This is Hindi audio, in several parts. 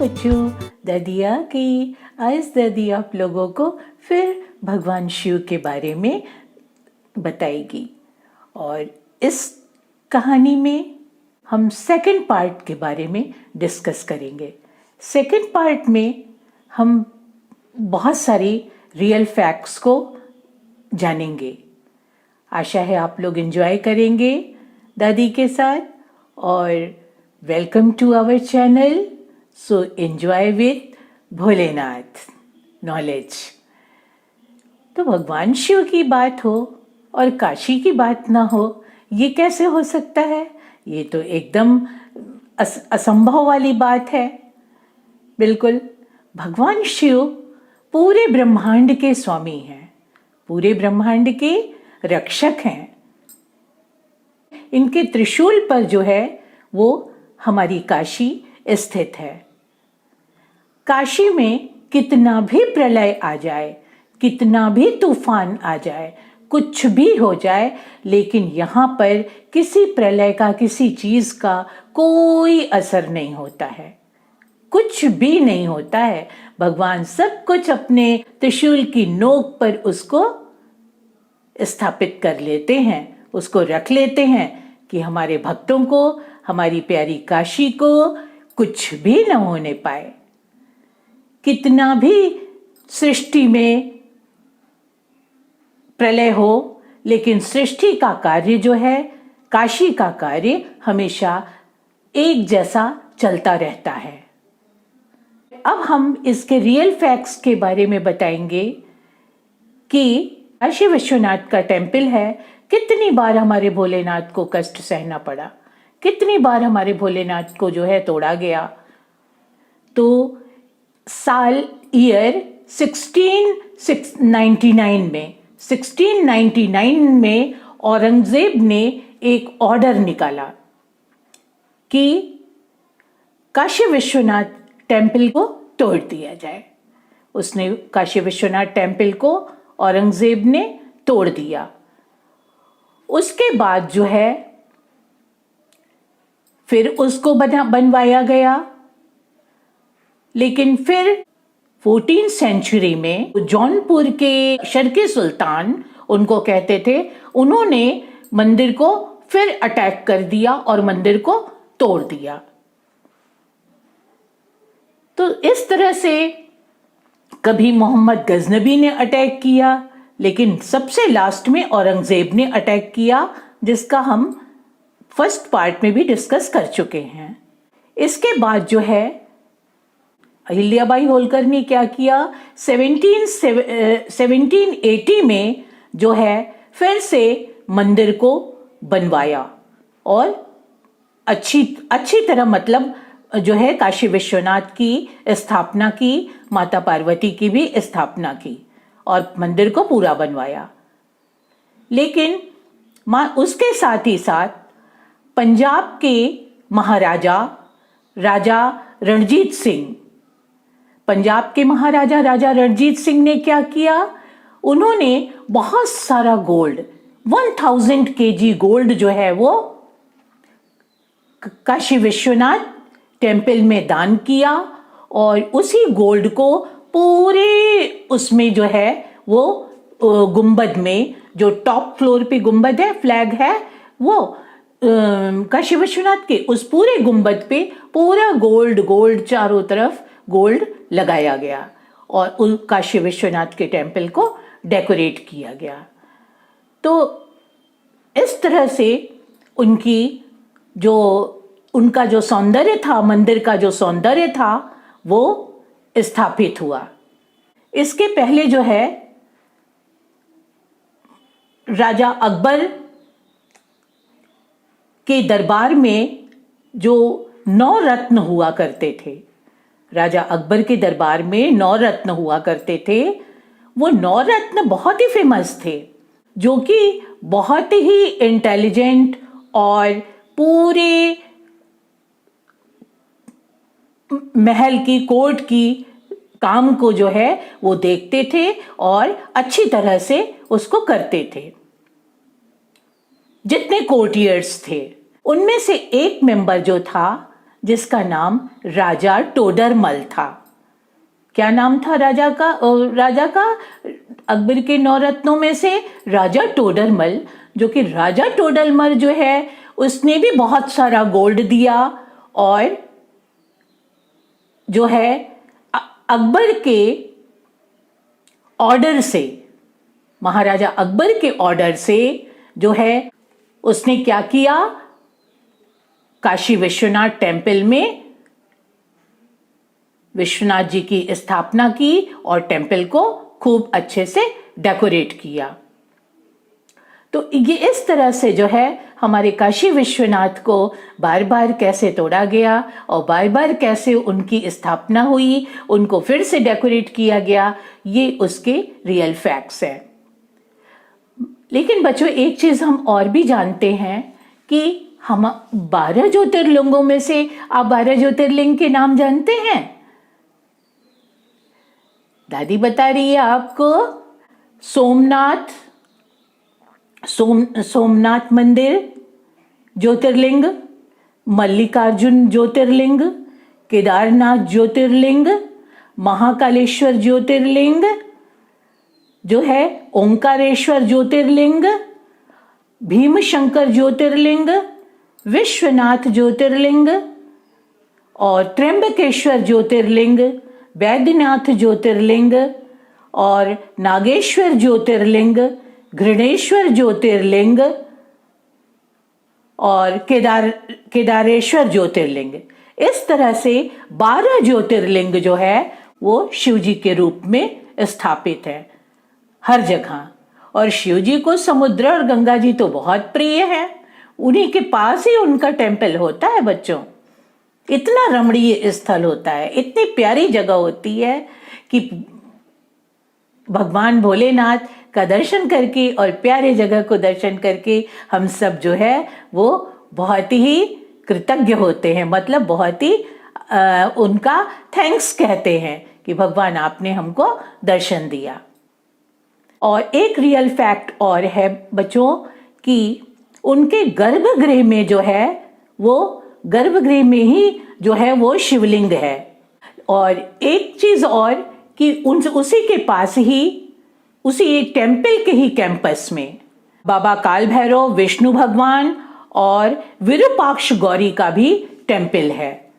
बच्चों, दादी आज दादी आप लोगों को फिर भगवान शिव के बारे में बताएगी। और इस कहानी में हम सेकंड पार्ट के बारे में डिस्कस करेंगे। सेकंड पार्ट में हम बहुत सारी रियल फैक्ट्स को जानेंगे। आशा है आप लोग एंजॉय करेंगे दादी के साथ। और welcome to our channel, so enjoy with Bholenath knowledge. तो भगवान शिव की बात हो और काशी की बात ना हो, ये कैसे हो सकता है? ये तो एकदम असंभव वाली बात है। बिल्कुल, भगवान शिव पूरे ब्रह्मांड के स्वामी हैं, पूरे ब्रह्मांड के रक्षक हैं। इनके त्रिशूल पर जो है वो हमारी काशी स्थित है। काशी में कितना भी प्रलय आ जाए, कितना भी तूफान आ जाए, कुछ भी हो जाए, लेकिन यहाँ पर किसी प्रलय का, किसी चीज का कोई असर नहीं होता है, कुछ भी नहीं होता है। भगवान सब कुछ अपने त्रिशूल की नोक पर उसको स्थापित कर लेते हैं, उसको रख लेते हैं कि हमारे भक्तों को, हमारी प्यारी काशी को कुछ भी न होने पाए। कितना भी सृष्टि में प्रलय हो, लेकिन सृष्टि का कार्य जो है, काशी का कार्य हमेशा एक जैसा चलता रहता है। अब हम इसके रियल फैक्ट्स के बारे में बताएंगे कि काशी विश्वनाथ का टेम्पल है। कितनी बार हमारे भोलेनाथ को कष्ट सहना पड़ा, कितनी बार हमारे भोलेनाथ को जो है तोड़ा गया। तो ईयर 1699 में औरंगजेब ने एक ऑर्डर निकाला कि काशी विश्वनाथ टेम्पल को तोड़ दिया जाए। उसने काशी विश्वनाथ टेम्पल को औरंगजेब ने तोड़ दिया। उसके बाद जो है फिर उसको बनवाया गया। लेकिन फिर 14th सेंचुरी में जौनपुर के शर्की सुल्तान उनको कहते थे, उन्होंने मंदिर को फिर अटैक कर दिया और मंदिर को तोड़ दिया। तो इस तरह से कभी मोहम्मद गजनबी ने अटैक किया, लेकिन सबसे लास्ट में औरंगजेब ने अटैक किया, जिसका हम फर्स्ट पार्ट में भी डिस्कस कर चुके हैं। इसके बाद जो है अहिल्याबाई होलकर ने क्या किया, 1780 में जो है फिर से मंदिर को बनवाया और अच्छी तरह, मतलब जो है काशी विश्वनाथ की स्थापना की, माता पार्वती की भी स्थापना की और मंदिर को पूरा बनवाया। लेकिन उसके साथ ही साथ पंजाब के महाराजा राजा रणजीत सिंह, पंजाब के महाराजा राजा रणजीत सिंह ने क्या किया, उन्होंने बहुत सारा गोल्ड, 1000 kg गोल्ड जो है वो काशी विश्वनाथ टेम्पल में दान किया। और उसी गोल्ड को पूरे उसमें जो है वो गुंबद में, जो टॉप फ्लोर पे गुंबद है, फ्लैग है वो काशी विश्वनाथ के, उस पूरे गुंबद पे पूरा गोल्ड चारों तरफ गोल्ड लगाया गया और काशी विश्वनाथ के टेम्पल को डेकोरेट किया गया। तो इस तरह से उनका जो सौंदर्य था, मंदिर का जो सौंदर्य था, वो स्थापित हुआ। इसके पहले जो है राजा अकबर के दरबार में जो 9 रत्न हुआ करते थे, राजा अकबर के दरबार में 9 रत्न हुआ करते थे। वो 9 रत्न बहुत ही फेमस थे, जो कि बहुत ही इंटेलिजेंट और पूरे महल की, कोर्ट की काम को जो है वो देखते थे और अच्छी तरह से उसको करते थे। जितने कोर्टियर्स थे, उनमें से एक मेंबर जो था जिसका नाम राजा टोडरमल था। क्या नाम था राजा का? अकबर के 9 रत्नों में से राजा टोडरमल, जो कि राजा टोडरमल जो है उसने भी बहुत सारा गोल्ड दिया और जो है अकबर के ऑर्डर से, महाराजा अकबर के ऑर्डर से जो है उसने क्या किया, काशी विश्वनाथ टेम्पल में विश्वनाथ जी की स्थापना की और टेम्पल को खूब अच्छे से डेकोरेट किया। तो ये इस तरह से जो है हमारे काशी विश्वनाथ को बार बार कैसे तोड़ा गया और बार बार कैसे उनकी स्थापना हुई, उनको फिर से डेकोरेट किया गया, ये उसके रियल फैक्ट्स हैं। लेकिन बच्चों, एक चीज हम और भी जानते हैं कि हम 12 ज्योतिर्लिंगों में से आप 12 ज्योतिर्लिंग के नाम जानते हैं? दादी बता रही है आपको। सोमनाथ मंदिर ज्योतिर्लिंग, मल्लिकार्जुन ज्योतिर्लिंग, केदारनाथ ज्योतिर्लिंग, महाकालेश्वर ज्योतिर्लिंग जो है, ओंकारेश्वर ज्योतिर्लिंग, भीमशंकर ज्योतिर्लिंग, विश्वनाथ ज्योतिर्लिंग और त्र्यंबकेश्वर ज्योतिर्लिंग, वैद्यनाथ ज्योतिर्लिंग और नागेश्वर ज्योतिर्लिंग, घृणेश्वर ज्योतिर्लिंग और केदारेश्वर ज्योतिर्लिंग। इस तरह से 12 ज्योतिर्लिंग जो है वो शिव जी के रूप में स्थापित है हर जगह। और शिव जी को समुद्र और गंगा जी तो बहुत प्रिय है, उन्हीं के पास ही उनका टेम्पल होता है बच्चों। इतना रमणीय स्थल होता है, इतनी प्यारी जगह होती है कि भगवान भोलेनाथ का दर्शन करके और प्यारे जगह को दर्शन करके हम सब जो है वो बहुत ही कृतज्ञ होते हैं, मतलब बहुत ही उनका थैंक्स कहते हैं कि भगवान आपने हमको दर्शन दिया। और एक रियल फैक्ट और है बच्चों कि उनके गर्भगृह में जो है वो गर्भगृह में ही जो है वो शिवलिंग है। और एक चीज और कि उसी के पास ही, उसी एक टेम्पल के ही कैंपस में बाबा काल भैरव, विष्णु भगवान और विरूपाक्ष गौरी का भी टेम्पल है।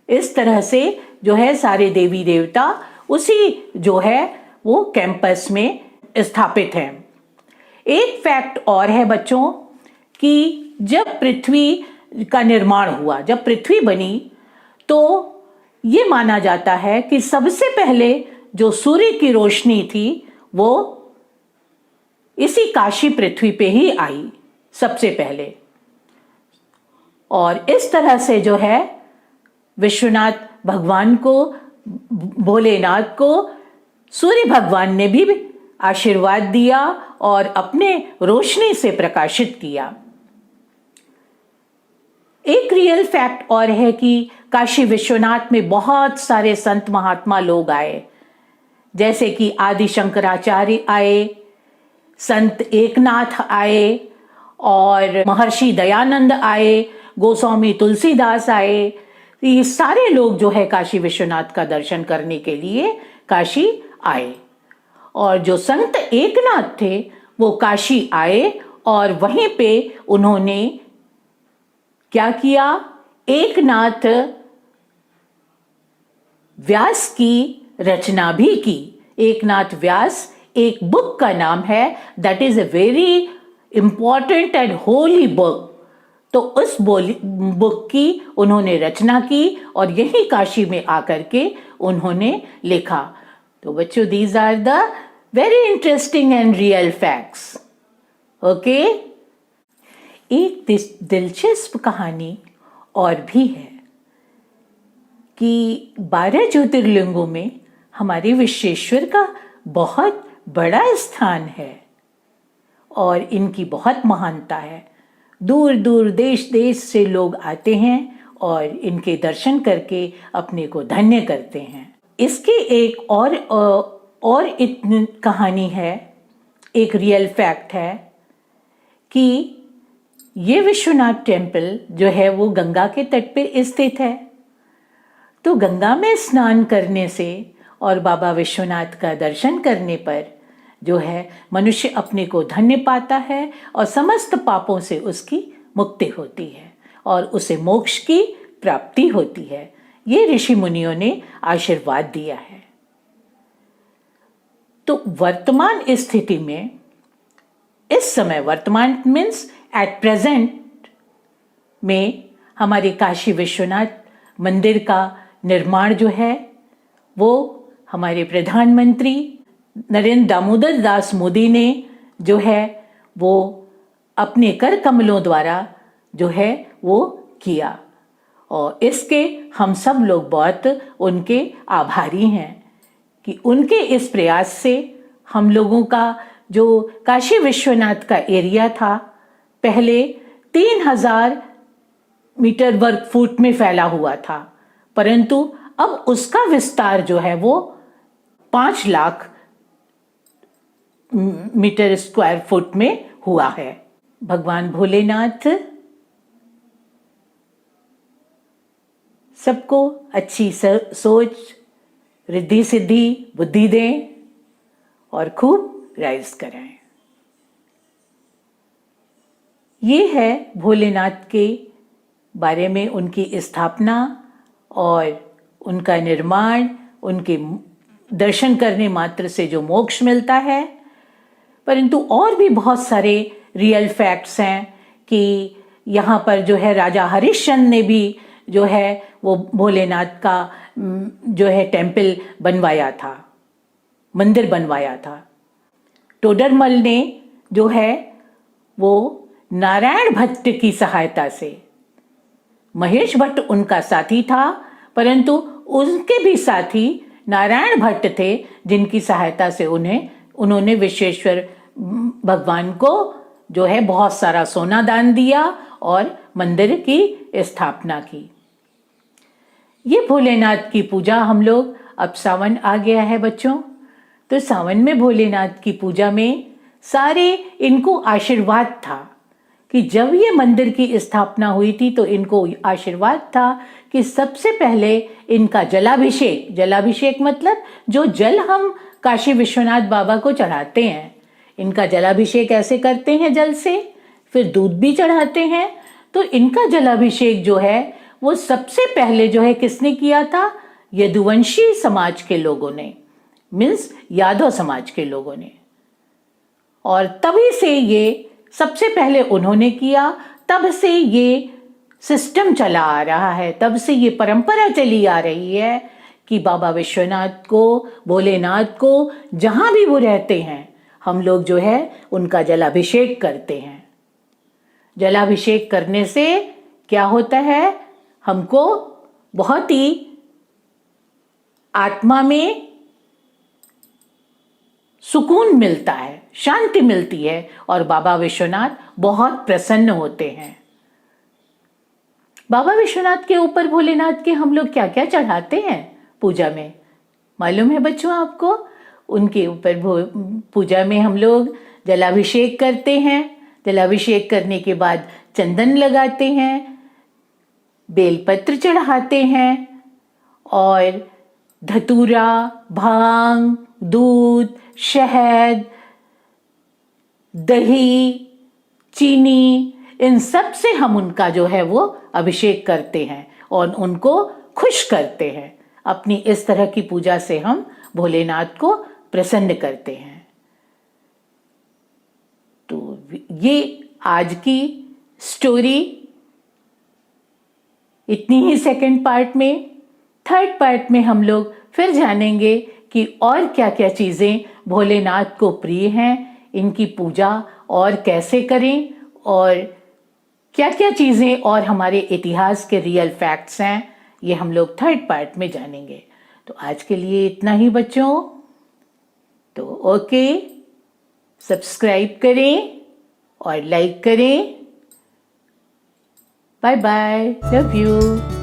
इस तरह से जो है सारे देवी देवता उसी जो है वो कैंपस में स्थापित हैं। एक फैक्ट और है बच्चों कि जब पृथ्वी का निर्माण हुआ, जब पृथ्वी बनी, तो ये माना जाता है कि सबसे पहले जो सूर्य की रोशनी थी वो इसी काशी पृथ्वी पे ही आई सबसे पहले। और इस तरह से जो है विश्वनाथ भगवान को, भोलेनाथ को सूर्य भगवान ने भी आशीर्वाद दिया और अपने रोशनी से प्रकाशित किया। एक रियल फैक्ट और है कि काशी विश्वनाथ में बहुत सारे संत महात्मा लोग आए, जैसे कि आदि शंकराचार्य आए, संत एकनाथ आए और महर्षि दयानंद आए, गोस्वामी तुलसीदास आए। ये सारे लोग जो है काशी विश्वनाथ का दर्शन करने के लिए काशी आए। और जो संत एकनाथ थे वो काशी आए और वहीं पे उन्होंने क्या किया, एकनाथ व्यास की रचना भी की। एकनाथ व्यास एक बुक का नाम है, that is a very important and Holi book. तो उस बुक की उन्होंने रचना की और यही काशी में आकर के उन्होंने लिखा। तो बच्चों, these are the very interesting and real facts. Okay, एक दिलचस्प कहानी और भी है कि 12 ज्योतिर्लिंगों में हमारे विश्वेश्वर का बहुत बड़ा स्थान है और इनकी बहुत महानता है। दूर दूर देश देश से लोग आते हैं और इनके दर्शन करके अपने को धन्य करते हैं। इसकी एक और इतनी कहानी है, एक रियल फैक्ट है कि ये विश्वनाथ टेम्पल जो है वो गंगा के तट पे स्थित है। तो गंगा में स्नान करने से और बाबा विश्वनाथ का दर्शन करने पर जो है मनुष्य अपने को धन्य पाता है और समस्त पापों से उसकी मुक्ति होती है और उसे मोक्ष की प्राप्ति होती है। ये ऋषि मुनियों ने आशीर्वाद दिया है। तो वर्तमान स्थिति में, इस समय, वर्तमान मीन्स एट प्रेजेंट में, हमारे काशी विश्वनाथ मंदिर का निर्माण जो है वो हमारे प्रधानमंत्री नरेंद्र दामोदर दास मोदी ने जो है वो अपने कर कमलों द्वारा जो है वो किया और इसके हम सब लोग बहुत उनके आभारी हैं कि उनके इस प्रयास से हम लोगों का जो काशी विश्वनाथ का एरिया था पहले 3000 मीटर वर्ग फुट में फैला हुआ था, परंतु अब उसका विस्तार जो है वो 5 लाख मीटर स्क्वायर फुट में हुआ है। भगवान भोलेनाथ सबको अच्छी सोच, रिद्धि सिद्धि, बुद्धि दें और खूब राइज कराएं। ये है भोलेनाथ के बारे में उनकी स्थापना और उनका निर्माण, उनके दर्शन करने मात्र से जो मोक्ष मिलता है। परंतु और भी बहुत सारे रियल फैक्ट्स हैं कि यहाँ पर जो है राजा हरिश्चंद्र ने भी जो है वो भोलेनाथ का जो है टेम्पल बनवाया था, मंदिर बनवाया था। टोडरमल ने जो है वो नारायण भट्ट की सहायता से, महेश भट्ट उनका साथी था परंतु उनके भी साथी नारायण भट्ट थे जिनकी सहायता से उन्होंने विश्वेश्वर भगवान को जो है बहुत सारा सोना दान दिया और मंदिर की स्थापना की। ये भोलेनाथ की पूजा हम लोग, अब सावन आ गया है बच्चों, तो सावन में भोलेनाथ की पूजा में सारे इनको आशीर्वाद था कि जब ये मंदिर की स्थापना हुई थी तो इनको आशीर्वाद था कि सबसे पहले इनका जलाभिषेक मतलब जो जल हम काशी विश्वनाथ बाबा को चढ़ाते हैं, इनका जलाभिषेक ऐसे करते हैं जल से, फिर दूध भी चढ़ाते हैं। तो इनका जलाभिषेक जो है वो सबसे पहले जो है किसने किया था? यदुवंशी समाज के लोगों ने, मीन्स यादव समाज के लोगों ने। और तभी से ये सबसे पहले उन्होंने किया, तब से ये सिस्टम चला आ रहा है, तब से ये परंपरा चली आ रही है कि बाबा विश्वनाथ को, भोलेनाथ को जहां भी वो रहते हैं हम लोग जो है उनका जलाभिषेक करते हैं। जलाभिषेक करने से क्या होता है? हमको बहुत ही आत्मा में सुकून मिलता है, शांति मिलती है और बाबा विश्वनाथ बहुत प्रसन्न होते हैं। बाबा विश्वनाथ के ऊपर भोलेनाथ के हम लोग क्या क्या चढ़ाते हैं पूजा में, मालूम है बच्चों आपको? उनके ऊपर पूजा में हम लोग जलाभिषेक करते हैं। जलाभिषेक करने के बाद चंदन लगाते हैं, बेलपत्र चढ़ाते हैं और धतूरा, भांग, दूध, शहद, दही, चीनी, इन सब से हम उनका जो है वो अभिषेक करते हैं और उनको खुश करते हैं। अपनी इस तरह की पूजा से हम भोलेनाथ को प्रसन्न करते हैं। तो ये आज की स्टोरी इतनी ही सेकंड पार्ट में। थर्ड पार्ट में हम लोग फिर जानेंगे कि और क्या क्या चीज़ें भोलेनाथ को प्रिय हैं, इनकी पूजा और कैसे करें और क्या क्या चीज़ें और हमारे इतिहास के रियल फैक्ट्स हैं, ये हम लोग थर्ड पार्ट में जानेंगे। तो आज के लिए इतना ही बच्चों। तो ओके, सब्सक्राइब करें और लाइक करें। Bye bye, love you.